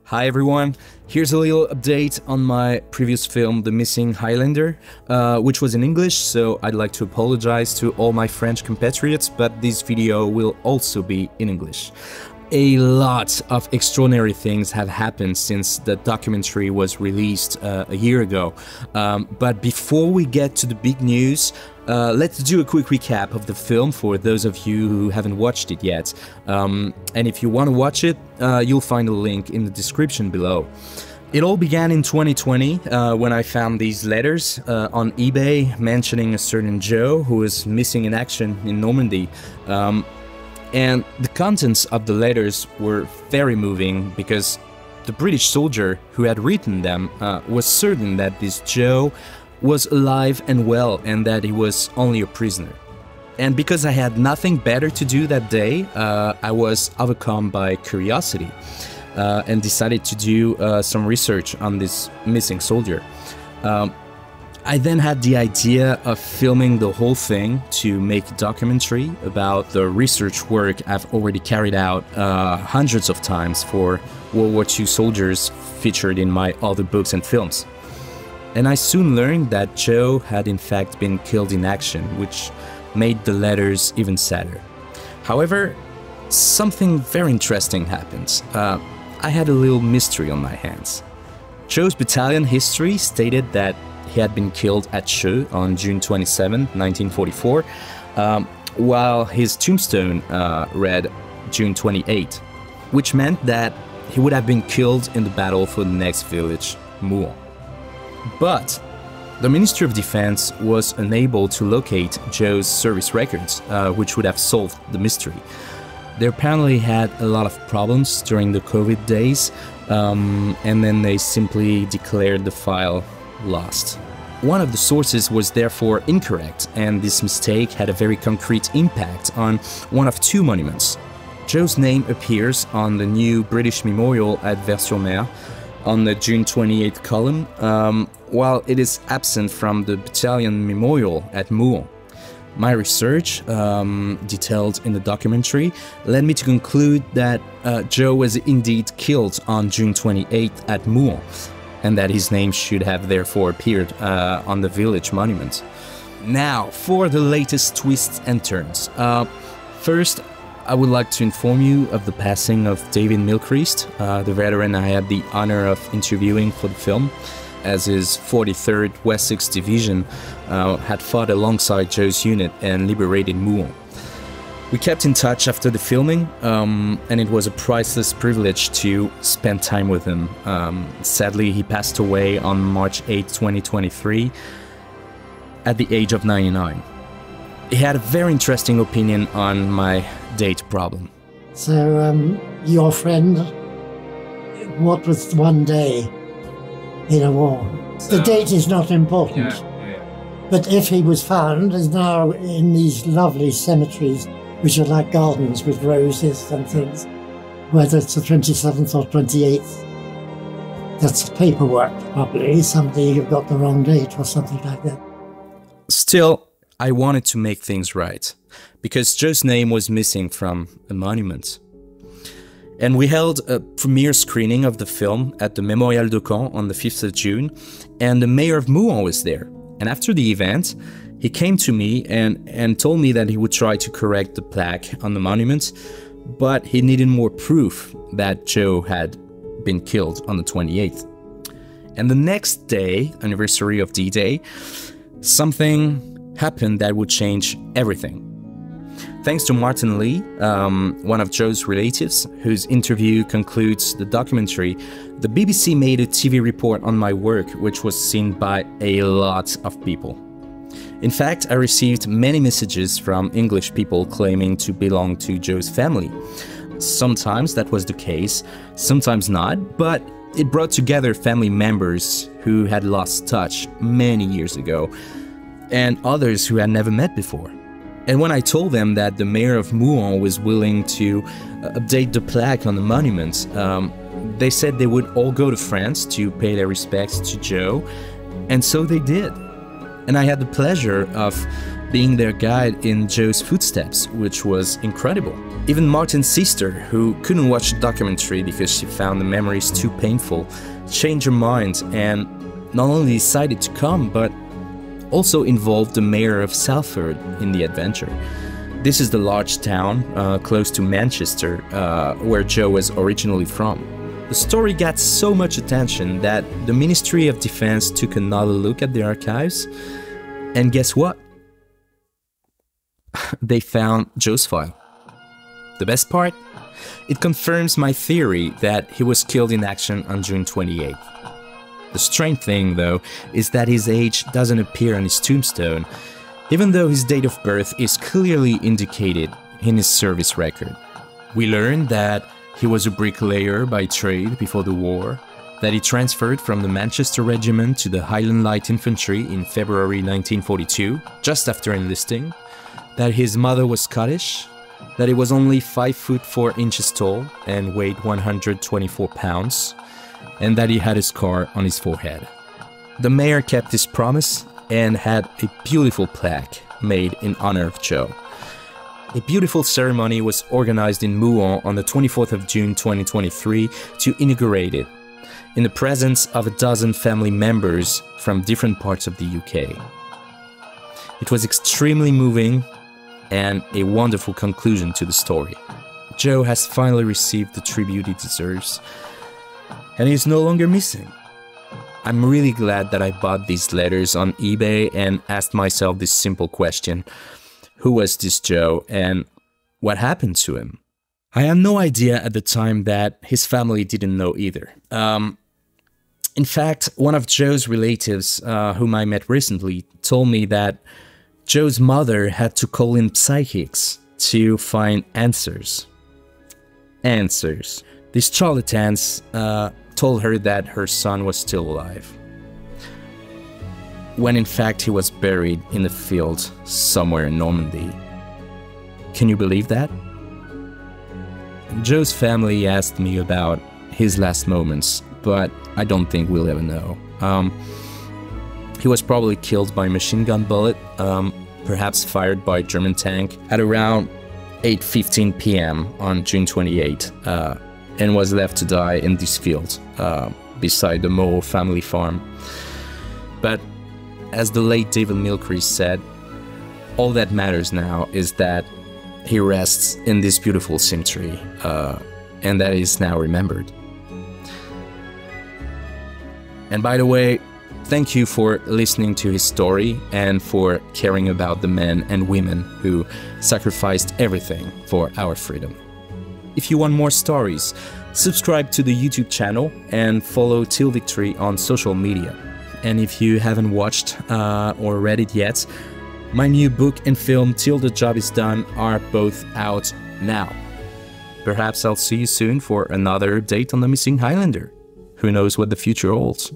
Hi everyone, here's a little update on my previous film, The Missing Highlander, which was in English, so I'd like to apologize to all my French compatriots, but this video will also be in English. A lot of extraordinary things have happened since the documentary was released a year ago, but before we get to the big news, let's do a quick recap of the film for those of you who haven't watched it yet. And if you want to watch it, you'll find a link in the description below. It all began in 2020 when I found these letters on eBay mentioning a certain Joe who was missing in action in Normandy. And the contents of the letters were very moving because the British soldier who had written them was certain that this Joe was alive and well and that he was only a prisoner. And because I had nothing better to do that day, I was overcome by curiosity and decided to do some research on this missing soldier. I then had the idea of filming the whole thing to make a documentary about the research work I've already carried out hundreds of times for World War II soldiers featured in my other books and films. And I soon learned that Joe had in fact been killed in action, which made the letters even sadder. However, something very interesting happened. I had a little mystery on my hands. Joe's battalion history stated that he had been killed at Cheux on June 27, 1944, while his tombstone read June 28, which meant that he would have been killed in the battle for the next village, Moulins. But the Ministry of Defense was unable to locate Joe's service records, which would have solved the mystery. They apparently had a lot of problems during the COVID days, and then they simply declared the file lost. One of the sources was therefore incorrect, and this mistake had a very concrete impact on one of two monuments. Joe's name appears on the new British memorial at Vers-sur-Mer on the June 28 column, while it is absent from the battalion memorial at Moulins. My research, detailed in the documentary, led me to conclude that Joe was indeed killed on June 28 at Moulins, and that his name should have therefore appeared on the village monument. Now, for the latest twists and turns. First, I would like to inform you of the passing of David Milchrist, the veteran I had the honor of interviewing for the film, as his 43rd West 6th Division had fought alongside Joe's unit and liberated Moulins. We kept in touch after the filming, and it was a priceless privilege to spend time with him. Sadly, he passed away on March 8, 2023, at the age of 99. He had a very interesting opinion on my date problem. So, your friend, what was one day in a war? The date is not important. But if he was found, is now in these lovely cemeteries, which are like gardens with roses and things, whether it's the 27th or 28th. That's paperwork, probably. Somebody got the wrong date or something like that. Still, I wanted to make things right, because Joe's name was missing from a monument. And we held a premiere screening of the film at the Mémorial de Caen on the 5th of June, and the mayor of Moulins was there. And after the event, he came to me and told me that he would try to correct the plaque on the monument, but he needed more proof that Joe had been killed on the 28th. And the next day, anniversary of D-Day, something happened that would change everything. Thanks to Martin Lee, one of Joe's relatives, whose interview concludes the documentary, the BBC made a TV report on my work, which was seen by a lot of people. In fact, I received many messages from English people claiming to belong to Joe's family. Sometimes that was the case, sometimes not, but it brought together family members who had lost touch many years ago, and others who had never met before. And when I told them that the mayor of Moulins was willing to update the plaque on the monument, they said they would all go to France to pay their respects to Joe, and so they did. And I had the pleasure of being their guide in Joe's footsteps, which was incredible. Even Martin's sister, who couldn't watch the documentary because she found the memories too painful, changed her mind and not only decided to come, but also involved the mayor of Salford in the adventure. This is the large town close to Manchester, where Joe was originally from. The story got so much attention that the Ministry of Defense took another look at the archives, and guess what? They found Joe's file. The best part? It confirms my theory that he was killed in action on June 28th. The strange thing, though, is that his age doesn't appear on his tombstone, even though his date of birth is clearly indicated in his service record. We learned that he was a bricklayer by trade before the war, that he transferred from the Manchester Regiment to the Highland Light Infantry in February 1942, just after enlisting, that his mother was Scottish, that he was only 5 foot 4 inches tall and weighed 124 pounds, and that he had a scar on his forehead. The mayor kept his promise and had a beautiful plaque made in honor of Joe. A beautiful ceremony was organized in Moulins on the 24th of June 2023 to inaugurate it, in the presence of a dozen family members from different parts of the UK. It was extremely moving and a wonderful conclusion to the story. Joe has finally received the tribute he deserves, and he is no longer missing. I'm really glad that I bought these letters on eBay and asked myself this simple question: who was this Joe and what happened to him? I had no idea at the time that his family didn't know either. In fact, one of Joe's relatives, whom I met recently, told me that Joe's mother had to call in psychics to find answers. These charlatans told her that her son was still alive, when in fact he was buried in a field somewhere in Normandy. Can you believe that? Joe's family asked me about his last moments, but I don't think we'll ever know. He was probably killed by a machine gun bullet, perhaps fired by a German tank, at around 8:15 p.m. on June 28, and was left to die in this field, beside the Moore family farm. But as the late David Milcrease said, all that matters now is that he rests in this beautiful cemetery, and that is now remembered. And by the way, thank you for listening to his story and for caring about the men and women who sacrificed everything for our freedom. If you want more stories, subscribe to the YouTube channel and follow Till Victory on social media. And if you haven't watched or read it yet, my new book and film Till the Job is Done are both out now. Perhaps I'll see you soon for another update on the missing Highlander. Who knows what the future holds?